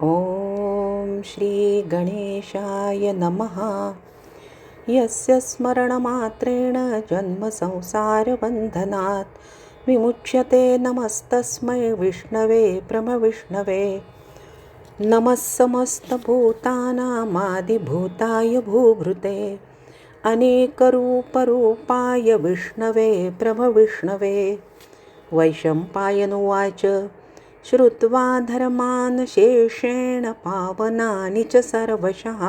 ॐ श्री गणेशाय नमः। यस्य स्मरणमात्रेण जन्मसंसारबन्धनात् विमुच्यते नमस्तस्मै विष्णवे ब्रह्मविष्णवे। नमः समस्तभूतानामादिभूताय भूभृते अनेकरूपरूपाय विष्णवे ब्रह्मविष्णवे। वैशम्पायनुवाच श्रुत्वा धर्मान् शेषेण पावनानि च सर्वशः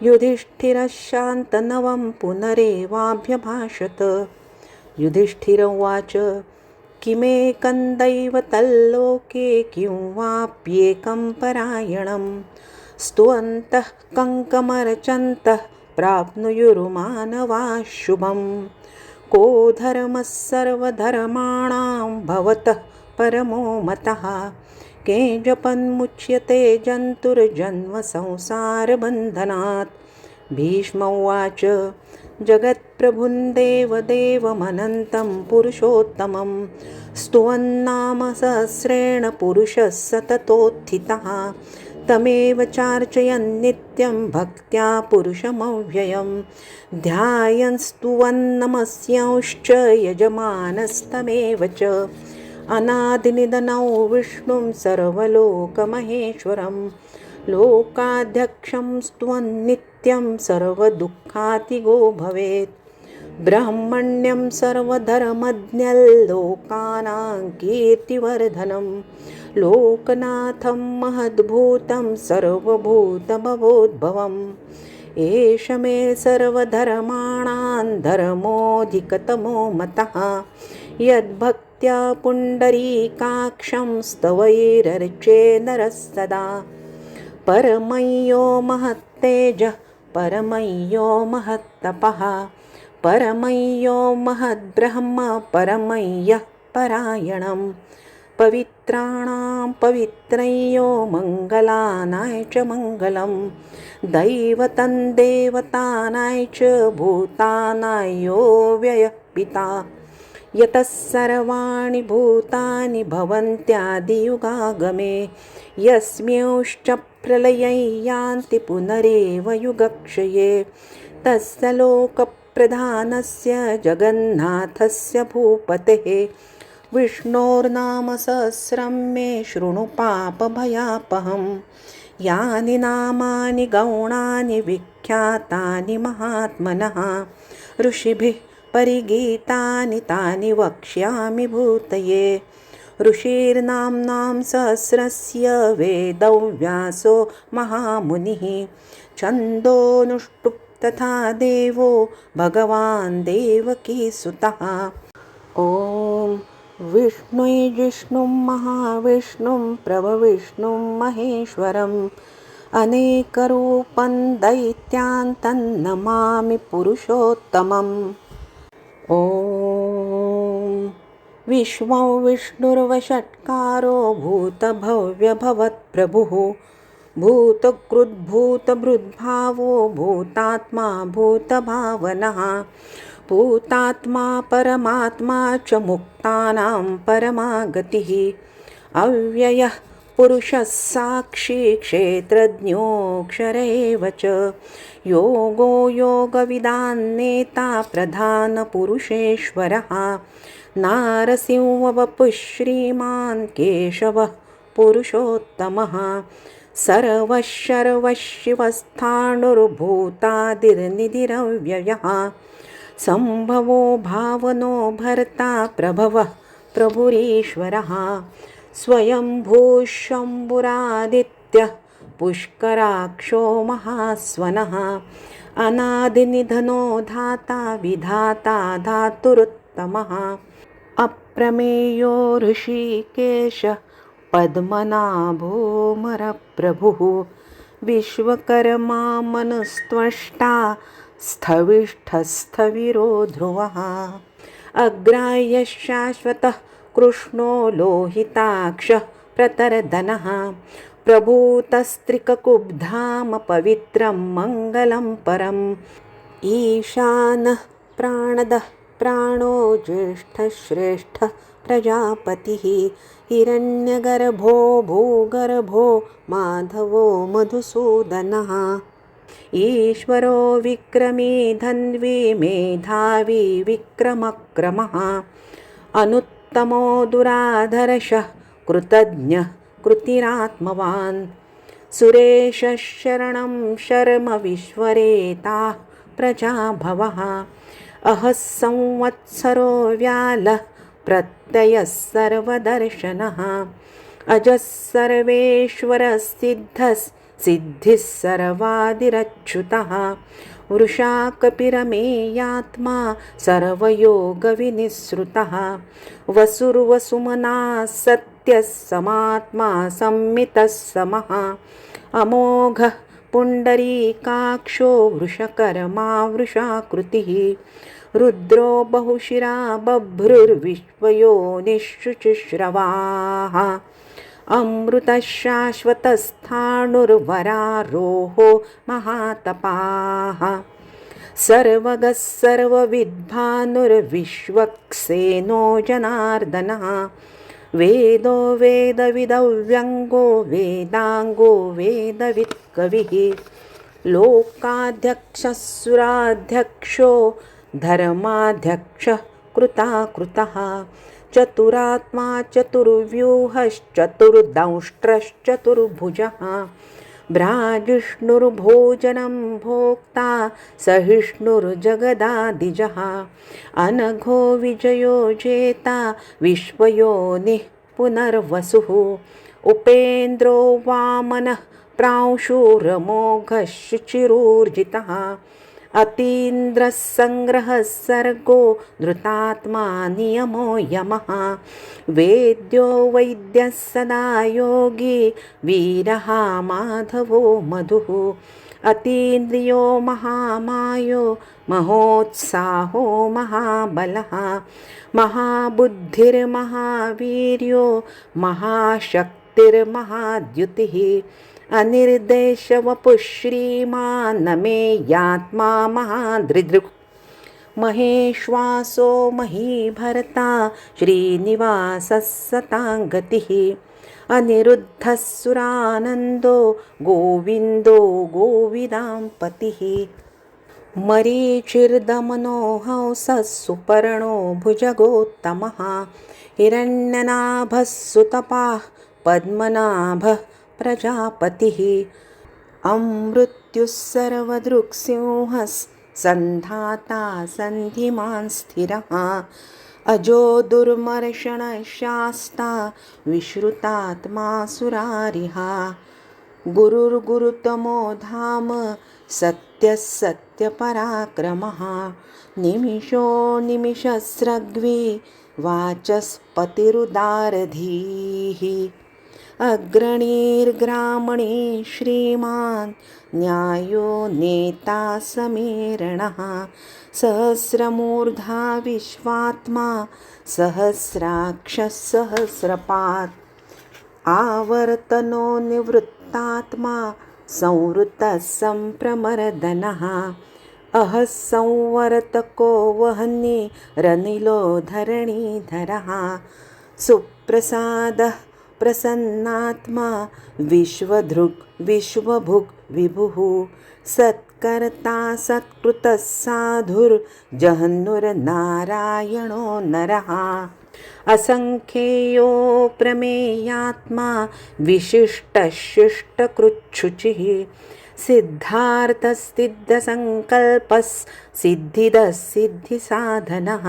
युधिष्ठिरशान्तनवं पुनरेवाभ्यभाषत। युधिष्ठिर उवाच किमेकं दैवतल्लोके किं वाप्येकं परायणं स्तुवन्तः कङ्कमर्चन्तः प्राप्नुयुर्मानवाः शुभम्। को धर्मः सर्वधर्माणां भवतः परमो मतः केजपन्मुच्यते जन्तुर्जन्मसंसारबन्धनात्। भीष्म उवाच जगत्प्रभुं देवदेवमनन्तं पुरुषोत्तमं स्तुवन्नाम सहस्रेण पुरुषः सततोत्थितः तमेव चार्चयन् नित्यं भक्त्या पुरुषमव्ययं ध्यायन् स्तुवन्नमस्यांश्च यजमानस्तमेव च। अनादिनिधनं विष्णुं सर्वलोकमहेश्वरं लोकाध्यक्षं स्तुवन्नित्यं सर्वदुःखातिगो भवेत्। ब्रह्मण्यं सर्वधर्मज्ञल्लोकानां कीर्तिवर्धनं लोकनाथं महद्भूतं सर्वभूतभवोद्भवम्। एष मे सर्वधर्माणां धर्मोऽधिकतमो मतः यद्भक्त्या पुण्डरीकाक्षं स्तवैरर्चे नरस्तदा। परमय्यो महत्तेजः परमय्यो महत्तपः परमय्यो महद्ब्रह्म परमय्यः परायणं पवित्राणां पवित्रय्यो मङ्गलानाय च मङ्गलं दैवतं देवतानाय च भूतानाय यो व्ययः पिता यतः सर्वाणि भूतानि भवन्त्यादियुगागमे यस्मिंश्च प्रलये यान्ति पुनरेव युगक्षये तस्य लोकप्रधानस्य जगन्नाथस्य भूपतेः विष्णोर्नाम सहस्रं मे शृणु पापभयापहम्। यानि नामानि गौणानि विख्यातानि महात्मनः ऋषिभिः परिगीतानि तानि वक्ष्यामि भूतये। ऋषिर्नाम्नां सहस्रस्य वेदव्यासो महामुनिः छन्दोनुष्टुप् तथा देवो भगवान् देवकीसुतः। ॐ विष्णुं जिष्णुं महाविष्णुं प्रभविष्णुं महेश्वरम् अनेकरूपं दैत्यान्तं नमामि पुरुषोत्तमम्। ॐ विश्वं विष्णुर्वषट्कारो भूतभव्यभवत्प्रभुः भूतकृद्भूतभृद्भावो भूतात्मा भूतभावनः भूतात्मा परमात्मा च मुक्तानां परमागतिः अव्ययः पुरुषः साक्षी क्षेत्रज्ञोऽक्षर एव च योगो योगविदान्नेता प्रधानपुरुषेश्वरः नारसिंहवपुः श्रीमान् केशवः पुरुषोत्तमः सर्वशर्वशिवस्थाणुर्भूतादिर्निधिरव्ययः सम्भवो भावनो भर्ता प्रभवः प्रभुरीश्वरः स्वयंभूशम्भुरादित्यः पुष्कराक्षो महास्वनः अनादिनिधनो धाता विधाता धातुरुत्तमः अप्रमेयो ऋषिकेशः पद्मनाभोऽमरप्रभुः विश्वकर्मा मनुस्त्वष्टा स्थविष्ठस्थविरो ध्रुवः अग्राह्यः शाश्वतः कृष्णो लोहिताक्षः प्रतरदनः प्रभूतस्त्रिककुब्धाम पवित्रं मङ्गलं परम् ईशानः प्राणदः प्राणो ज्येष्ठश्रेष्ठः प्रजापतिः हिरण्यगर्भो भूगर्भो माधवो मधुसूदनः ईश्वरो विक्रमी धन्वी मेधावी विक्रमक्रमः अनुत्तमो दुराधर्षः कृतज्ञः कृतिरात्मवान् सुरेशः शरणं शर्म विश्वरेताः प्रजाभवः अहः संवत्सरो व्यालः प्रत्ययः सर्वदर्शनः अजः सर्वेश्वरः सिद्धिः सर्वादिरच्युतः वृषा कपिरमेयात्मा सर्वयोगविनिःसृतः वसुर्वसुमना सत्यः समात्मा संमितः समः अमोघः पुण्डरीकाक्षो वृषकर्मा वृषाकृतिः रुद्रो बहुशिरा बभ्रुर्विश्वयोनिःशुचिश्रवाः अमृतः शाश्वतस्थाणुर्वरारोहो महातपाः सर्वगः सर्वविद्भानुर्विश्वक्सेनो जनार्दनः वेदो वेदविदव्यङ्गो वेदाङ्गो वेदवित्कविः लोकाध्यक्षः सुराध्यक्षो धर्माध्यक्षः कृताकृतः चतुरात्मा चतुर्व्यूहश्चतुर्दंष्ट्रश्चतुर्भुजः भ्राजिष्णुर्भोजनं भोक्ता सहिष्णुर्जगदादिजः अनघो विजयो जेता विश्वयोनिः पुनर्वसुः उपेन्द्रो वामनः प्रांशुरमोघः शुचिरूर्जितः अतीन्द्रः सङ्ग्रहः सर्गो धृतात्मा नियमो यमः वेद्यो वैद्यः सदा योगी वीरः माधवो मधुः अतीन्द्रियो महामायो महोत्साहो महाबलः महाबुद्धिर्महावीर्यो महाशक्तिर्महाद्युतिः अनिर्देशवपुः श्रीमान् नमेयात्मा महादृदृक् महेश्वासो महीभर्ता श्रीनिवासः सताङ्गतिः अनिरुद्धः सुरानन्दो गोविन्दो गोविदाम्पतिः मरीचिर्दमनो हंसः सुपर्णो भुजगोत्तमः हिरण्यनाभः सुतपाः पद्मनाभः प्रजापतिः अमृत्युः सर्वदृक्सिंहः सन्धाता सन्धिमान् स्थिरः अजो दुर्मर्षणशास्ता विश्रुतात्मा सुरारिः गुरुर्गुरुतमो धाम सत्यः सत्यपराक्रमः निमिषो निमिषस्रग्वी वाचस्पतिरुदारधीः अग्रणीर्ग्रामणी श्रीमान् न्यायो नेता समीरणः सहस्रमूर्धा विश्वात्मा सहस्राक्षः सहस्रपात् आवर्तनो निवृत्तात्मा संवृतः सम्प्रमर्दनः अहः संवर्तको वह्नि रनिलो धरणीधरः सुप्रसादः प्रसन्नात्मा विश्वधृक् विश्वभुक् विभुः सत्कर्ता सत्कृतः साधुर्जहन्नुर्नारायणो नरः असंख्येयो प्रमेयात्मा विशिष्टशिष्टकृच्छुचिः सिद्धार्थसिद्धसङ्कल्पः सिद्धिदः सिद्धिसाधनः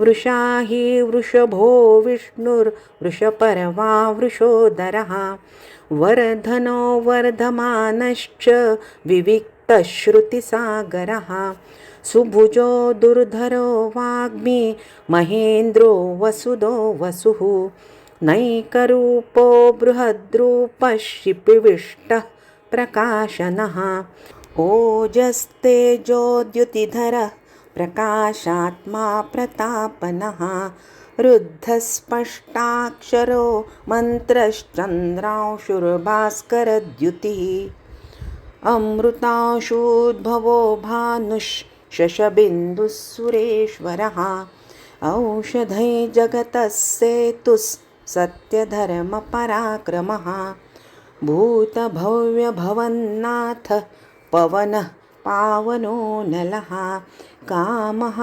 वृषा हि वृषभो विष्णुर्वृषपर्वा वृषोदरः वर्धनो वर्धमानश्च विविक्तश्रुतिसागरः सुभुजो दुर्धरो वाग्मी महेन्द्रो वसुदो वसुः नैकरूपो बृहद्रूपः शिपिविष्टः प्रकाशनः ओजस्तेजोद्युतिधरः प्रकाशात्मा प्रतापनः रुद्धस्पष्टाक्षरो मन्त्रश्चन्द्रांशुर्भास्करद्युतिः अमृतांशूद्भवो भानुः शशबिन्दुः सुरेश्वरः औषधै जगतः सेतुः सत्यधर्मपराक्रमः भूतभव्यभवन्नाथ पवनः पावनो नलः कामः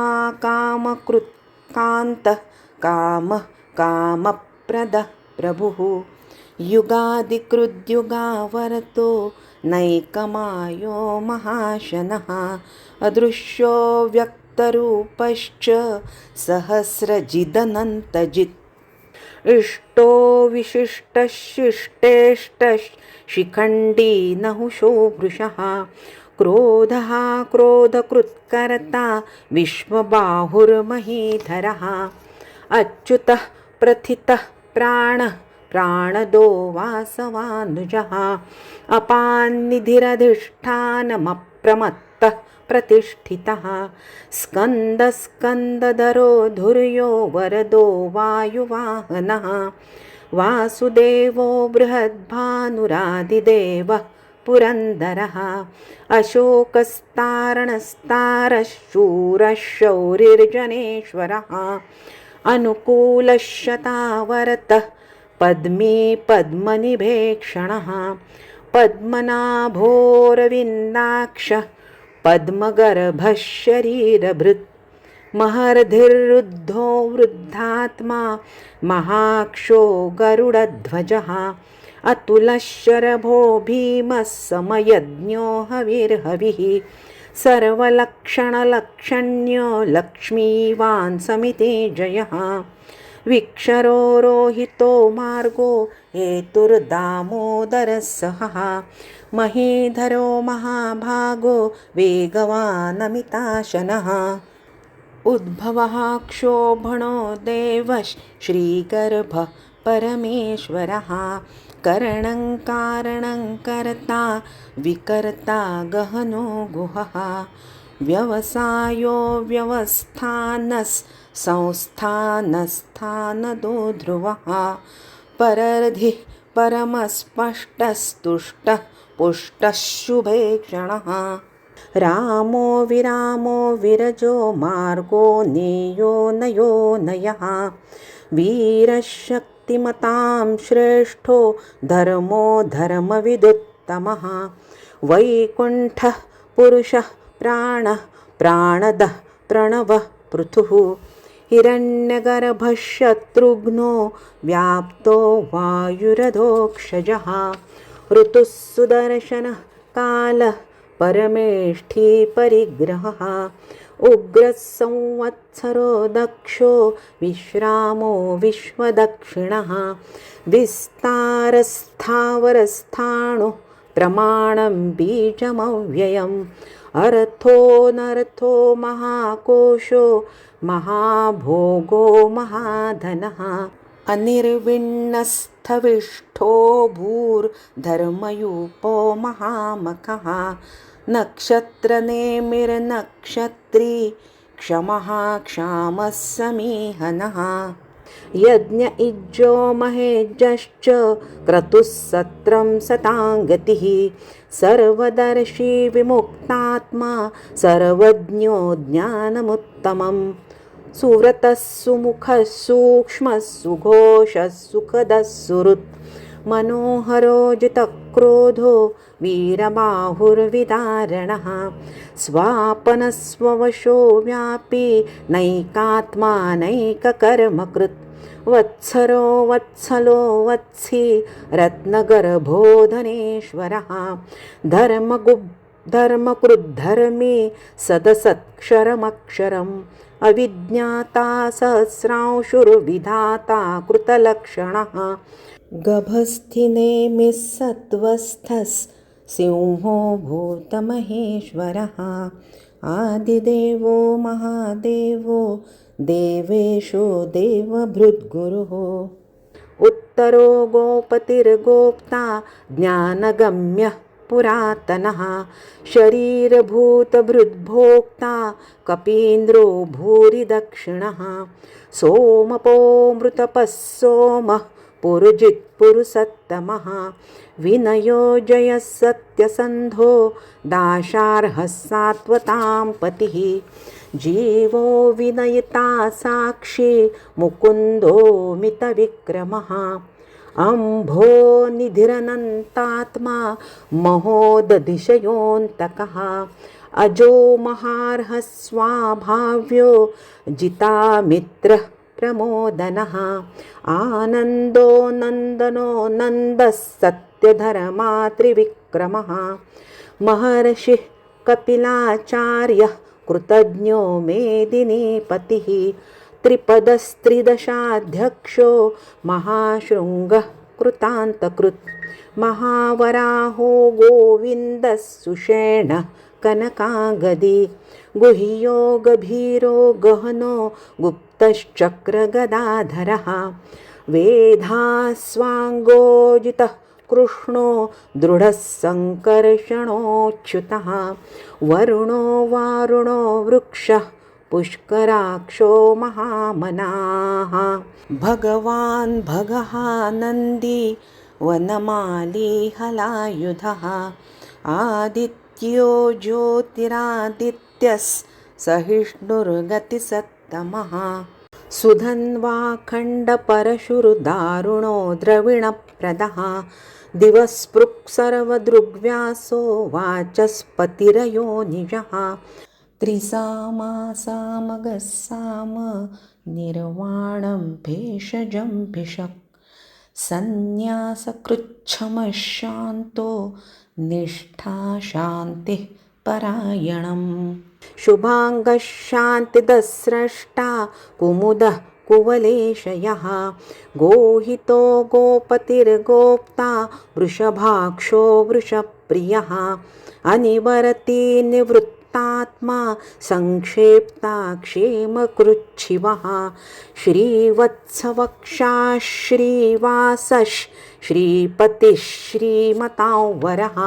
कामकृत्कान्तः कामः कामप्रदः प्रभुः युगादिकृद्युगावरतो नैकमायो महाशनः अदृश्यो व्यक्तरूपश्च सहस्रजिदनन्तजित् इष्टो विशिष्टशिष्टेष्टः शिखण्डी नहुषो वृषः क्रोधः क्रोधकृत्कर्ता विश्वबाहुर्महीधरः अच्युतः प्रथितः प्राणः प्राणदो वासवानुजः अपान्निधिरधिष्ठानमप्रमत्तः प्रतिष्ठितः स्कन्दस्कन्दधरो धुर्यो वरदो वायुवाहनः वासुदेवो बृहद्भानुरादिदेवः पुरन्दरः अशोकस्तारणस्तारः शूरः शौरिर्जनेश्वरः अनुकूलः शतावरतः पद्मी पद्मनिभेक्षणः पद्मनाभोरविन्दाक्षः पद्मगर्भः शरीरभृत् महर्धिरुद्धो वृद्धात्मा महाक्षो गरुडध्वजः अतुलः शरभो भीमः समयज्ञो हविर्हविः सर्वलक्षणलक्षण्यो लक्ष्मीवान् समितिजयः विक्षरो रोहितो मार्गो हेतुर्दामोदरः सहः महीधरो महाभागो वेगवानमिताशनः उद्भवः क्षोभणो देवः श्रीगर्भः परमेश्वरः करणं कारणं कर्ता विकर्ता गहनो गुहः व्यवसायो व्यवस्थानस् संस्थानस्थानदो ध्रुवः परर्धिः परमस्पष्टस्तुष्टः पुष्टः शुभेक्षणः रामो विरामो विरजो मार्गो नेयो नयो नयः वीरशक्तिमतां श्रेष्ठो धर्मो धर्मविदुत्तमः वैकुण्ठः पुरुषः प्राणः प्राणदः प्रणवः पृथुः हिरण्यगर्भः शत्रुघ्नो व्याप्तो वायुरधोक्षजः ऋतुः सुदर्शनः कालः परमेष्ठी परिग्रहः उग्रः संवत्सरो दक्षो विश्रामो विश्वदक्षिणः विस्तारस्थावरस्थाणुः प्रमाणं बीजमव्ययम् अर्थो महाकोशो महाभोगो महाधनः अनिर्विण्णस्थविष्ठो भूर्धर्मयूपो महामखः नक्षत्रनेमिर्नक्षत्री क्षमः क्षामः समीहनः यज्ञ इज्जो महेज्यश्च क्रतुः सत्रं सताङ्गतिः सर्वदर्शी विमुक्तात्मा सर्वज्ञो ज्ञानमुत्तमम् सुव्रतः सुमुखः सूक्ष्मः सुघोषः सुखदः सुहृत् मनोहरो जितक्रोधो वीरबाहुर्विदारणः स्वापनस्ववशो व्यापी नैकात्मा नैककर्मकृत् वत्सरो वत्सलो वत्सी रत्नगर्भोधनेश्वरः धर्मकृद्धर्मी सदसत्क्षरमक्षरम् अविज्ञाता सहस्रांशुर्विधाता कृतलक्षणः गभस्थिनेमिः सत्त्वस्थः सिंहो भूतमहेश्वरः आदिदेवो महादेवो देवेशो देवभृद्गुरुः उत्तरो गोपतिर्गोप्ता ज्ञानगम्यः पुरातनः शरीरभूतभृद्भोक्ता कपीन्द्रो भूरि दक्षिणः सोमपो मृतपः सोमः पुरुजित्पुरुषत्तमः विनयो जयः सत्यसन्धो दाशार्हः सात्वतां पतिः जीवो विनयिता साक्षी मुकुन्दो मितविक्रमः अम्भो निधिरनन्तात्मा महोदधिशयोऽन्तकः अजो महार्हः स्वाभाव्यो जितामित्रः प्रमोदनः आनन्दो नन्दनो नन्दः सत्यधर्मात्रिविक्रमः महर्षिः कपिलाचार्यः कृतज्ञो मेदिनीपतिः त्रिपदस्त्रिदशाध्यक्षो महाशृङ्गः कृतान्तकृत् महावराहो गोविन्दः सुषेणः कनकागदी गुह्यो गभीरो गहनो गुप्तश्चक्रगदाधरः वेधास्वाङ्गोजितः कृष्णो दृढः सङ्कर्षणोच्युतः वरुणो वारुणो वृक्षः पुष्कराक्षो महामनाः भगवान् भगः नन्दी वनमाली हलायुधः आदित्यो ज्योतिरादित्यः सहिष्णुर्गतिसत्तमः सुधन्वाखण्डपरशुर्दारुणो द्रविणप्रदः दिवस्पृक् सर्वदृग्व्यासो वाचस्पतिरयोनिजः त्रिसामासामगस्साम निर्वाणं भेषजं भिषक् सन्न्यासकृच्छमः शान्तो निष्ठा शान्तिः परायणम् शुभाङ्गः शान्तिदस्रष्टा कुमुदः कुवलेशयः गोहितो गोपतिर्गोप्ता वृषभाक्षो वृषप्रियः अनिवरति निवृत्तात्मा संक्षेप्ता क्षेमकृच्छिवः श्रीवत्सवक्षाः श्रीवासः श्रीपतिः श्रीमतांवरः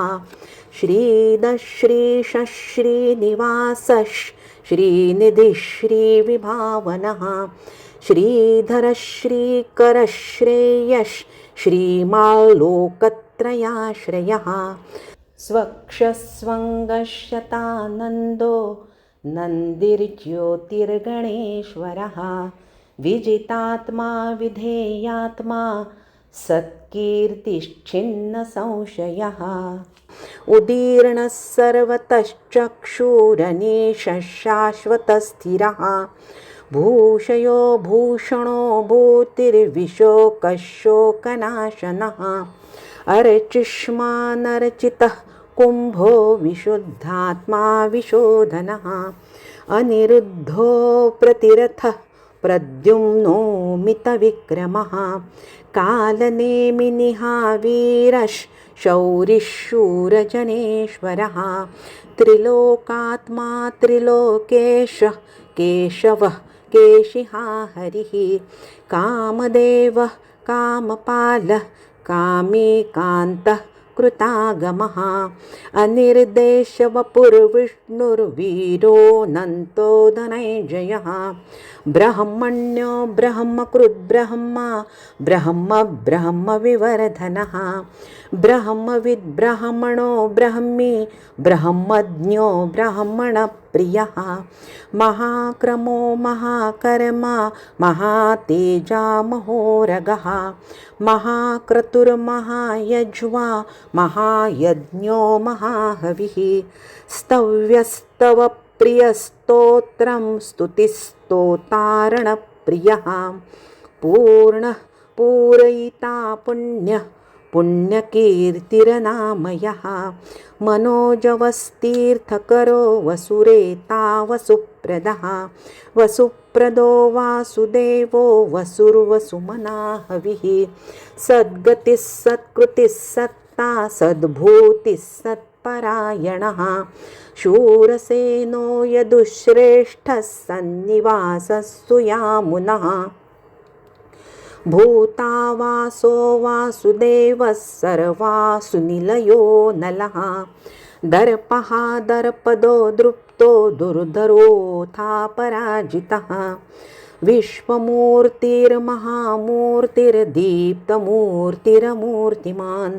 श्रीदश्रीशः श्रीनिवासः श्रीनिधिः श्रीविभावनः श्रीधरः श्रीकरः श्रेयः श्रीमाल्लोकत्रयाश्रयः स्वक्षस्वङ्गशतानन्दो नन्दिर्ज्योतिर्गणेश्वरः विजितात्मा विधेयात्मा सत्कीर्तिश्छिन्नसंशयः उदीर्णः सर्वतश्चक्षुरनीशः शाश्वतस्थिरः भूषयो भूषणो भूतिर्विशोकः शोकनाशनः अर्चिष्मानर्चितः कुम्भो विशुद्धात्मा विशोधनः अनिरुद्धो प्रतिरथः प्रद्युम्नो मितविक्रमः कालनेमिनिहावीरः शौरिः शूरजनेश्वरः त्रिलोकात्मा त्रिलोकेशः केशवः केशिहा हरिः कामदेवः कामपालः कामीकान्तः कृतागमः अनिर्देशवपुर्विष्णुर्वीरोऽनन्तो धनञ्जयः ब्रह्मण्यो ब्रह्मकृद्ब्रह्मा ब्रह्म ब्रह्मविवर्धनः ब्रह्मविद्ब्रह्मणो ब्रह्मी ब्रह्मज्ञो ब्रह्मणप्रियः महाक्रमो महाकर्मा महातेजा महोरगः महाक्रतुर्महायज्वा महायज्ञो महाहविः स्तव्यस्तव प्रियस्तोत्रं स्तुतिस्तोतारणप्रियः पूर्णः पूरयिता पुण्यः पुण्यकीर्तिरनामयः मनोजवस्तीर्थकरो वसुरेता वसुप्रदः वसुप्रदो वासुदेवो वसुर्वसुमना हविः सद्गतिः सत्कृतिः सत्ता सद्भूतिः सत्परायणः शूरसेनो यदुश्रेष्ठः सन्निवासस्तु यामुनः भूतावासो वासुदेवः सर्वासुनिलयो नलः दर्पः दर्पदो दृप्तो दुर्धरोऽथा पराजितः विश्वमूर्तिर्महामूर्तिर्दीप्तमूर्तिरमूर्तिमान्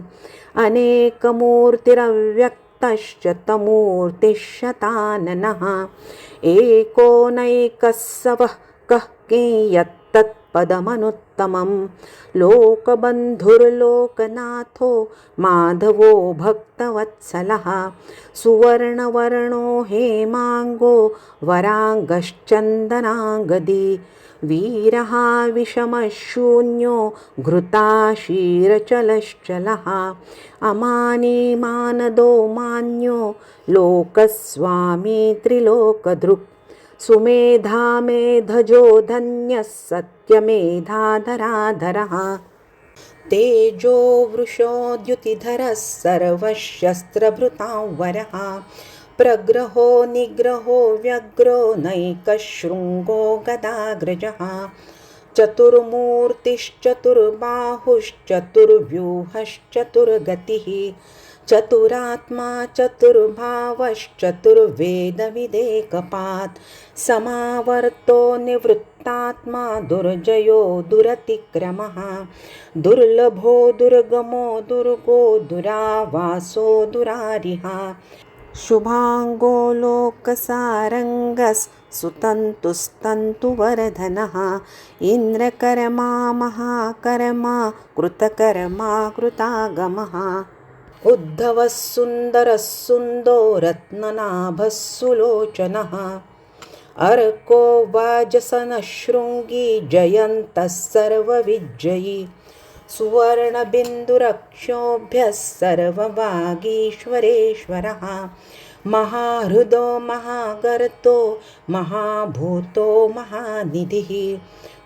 अनेकमूर्तिरव्यक्तश्च तमूर्तिः शताननः एको नैकः सवः कः कियत्तत्पदमनुत्तमं लोकबन्धुर्लोकनाथो माधवो भक्तवत्सलः सुवर्णवर्णो हेमाङ्गो वराङ्गश्चन्दनाङ्गदी वीरः विषमशून्यो घृताशीरचलश्चलः अमानी मानदो मान्यो लोकस्वामी त्रिलोकदृक् सुमेधा मेधजो धन्यः सत्यमेधाधराधरः तेजो वृषोद्युतिधरः सर्वशस्त्रभृतां वरः प्रग्रहो निग्रहो व्यग्रो नैकशृङ्गो गदाग्रजः चतुर्मूर्तिश्चतुर्बाहुश्चतुर्व्यूहश्चतुर्गतिः चतुरात्मा चतुर्भावश्चतुर्वेदविदेकपात् समावर्तो निवृत्तात्मा दुर्जयो दुरतिक्रमः दुर्लभो दुर्गमो दुर्गो दुरावासो दुरारिहा शुभाङ्गो लोकसारङ्गस्तुतन्तुस्तन्तुवर्धनः इन्द्रकर्मा महाकर्मा कृतकर्मा कृतागमः उद्धवः सुन्दरः सुन्दो रत्ननाभः सुलोचनः अर्को वाजसनः शृङ्गी जयन्तः सर्वविजयी सुवर्णबिन्दुरक्षोभ्यः सर्ववागीश्वरेश्वरः महाहृदो महागर्तो महाभूतो महानिधिः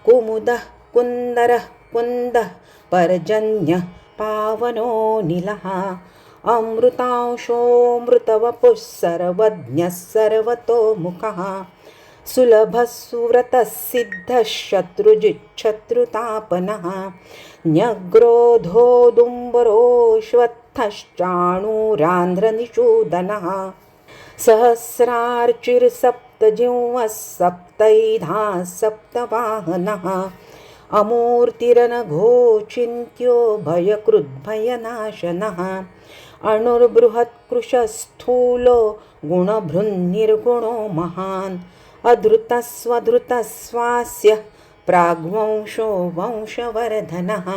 कुमुदः कुन्दरः कुन्दः पर्जन्यः पावनो नीलः अमृतांशोऽमृतवपुः सर्वज्ञः सर्वतोमुखः सुलभः सुव्रतः सिद्धः शत्रुजिच्छत्रुतापनः न्यग्रोधोदुम्बरोऽश्वत्थश्चाणूरान्ध्रनिषूदनः सहस्रार्चिर्सप्तजिह्वः सप्तैधाः सप्तवाहनः अमूर्तिरनघोचिन्त्यो भयकृद्भयनाशनः अणुर्बृहत्कृशस्थूलो गुणभृन्निर्गुणो महान् अधृतस्वधृतस्वास्य प्राग्वंशो वंशवर्धनः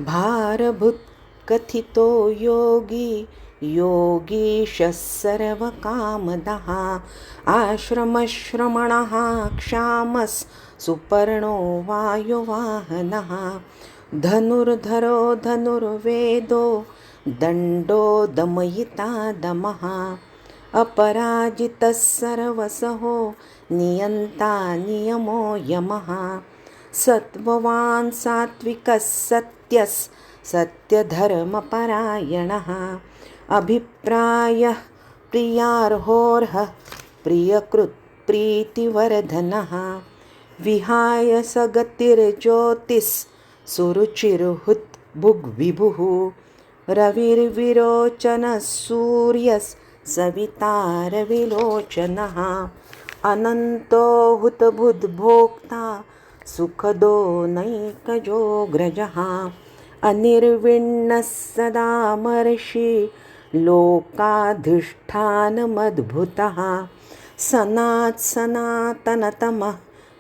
भारभुत्कथितो योगी योगीशः सर्वकामदः आश्रमश्रमणः क्षामस् सुपर्णो वायुवाहनः धनुर्धरो धनुर्वेदो दण्डो दमयिता दमः अपराजितः सर्वसहो नियन्ता नियमो यमः सत्त्ववान् सात्विकः सत्यः सत्यधर्मपरायणः अभिप्रायः प्रियार्होर्हः प्रियकृत्प्रीतिवर्धनः विहाय सगतिर्ज्योतिः सुरुचिर्हुत् भुग्विभुः रविर्विरोचनः सूर्यः सवितारविलोचनः अनन्तो हुतबुद्भोक्ता सुखदो नैकजोऽग्रजः अनिर्विण्णः सदा महर्षि लोकाधिष्ठानमद्भुतः सनातनतमः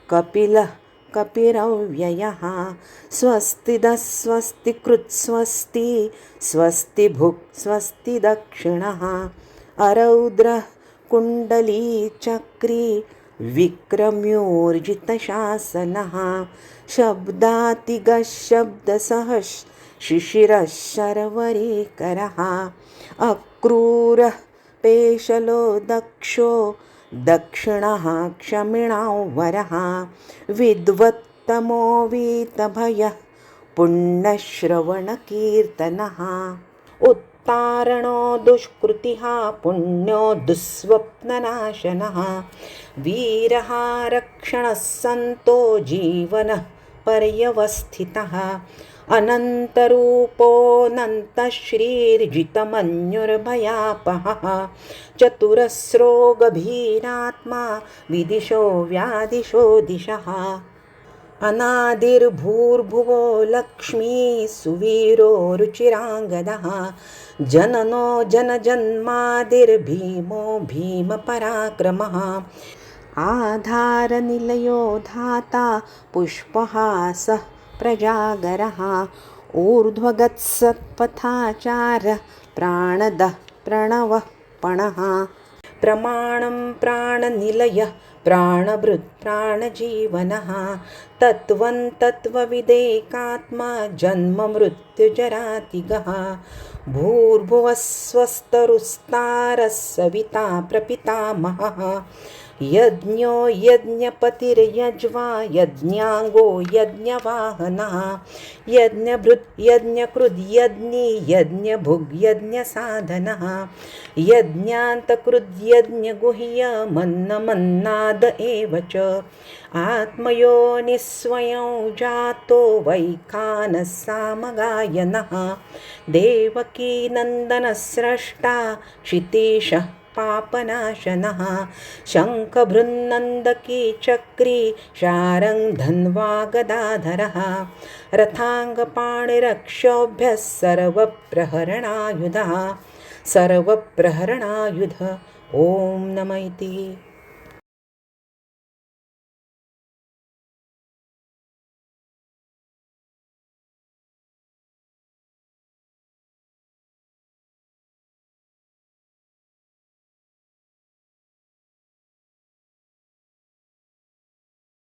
कपिलः कपिरव्ययः स्वस्तिदः स्वस्तिकृत्स्वस्ति स्वस्तिभुक् स्वस्ति दक्षिणः अरौद्रः कुण्डलीचक्री विक्रम्योर्जितशासनः शब्दातिगः शब्दसहः शिशिरः शर्वरीकरः अक्रूरः पेशलो दक्षो दक्षिणः क्षमिणां वरः विद्वत्तमो वीतभयः पुण्यश्रवणकीर्तनः उत्तारणो दुष्कृतिः पुण्यो दुःस्वप्ननाशनः वीरः रक्षणः सन्तो जीवनः पर्यवस्थितः अनन्तरूपोऽनन्तश्रीर्जितमन्युर्भयापहः चतुरस्रो गभीरात्मा विदिशो व्यादिशो दिशः अनादिर्भूर्भुवो लक्ष्मीः सुवीरो रुचिराङ्गदः जननो जनजन्मादिर्भीमो भीमपराक्रमः आधारनिलयो धाता पुष्पहासः प्रजागरः ऊर्ध्वगत्सत्पथाचारः प्राणदः प्रणवः पणः प्रमाणं प्राणनिलयः प्राणभृत् प्राणजीवनः तत्त्वं तत्त्वविदेकात्मा जन्ममृत्युजरातिगः भूर्भुवः स्वस्तरुस्तारः सविता प्रपितामहः यज्ञो यज्ञपतिर्यज्वा यज्ञाङ्गो यज्ञवाहनः यज्ञभृत् यज्ञकृद् यज्ञी यज्ञभुग् यज्ञसाधनः यज्ञान्तकृद् यज्ञगुह्यमन्नमन्नाद एव च आत्मयोनिस्वयं जातो वैखानः सामगायनः देवकीनन्दनस्रष्टा क्षितीशः पापनाशनः शङ्खभृन्नन्दकी चक्री शारङ्गधन्वा गदाधरः रथाङ्गपाणिरक्षोभ्यः सर्वप्रहरणायुधः ॐ नमः इति।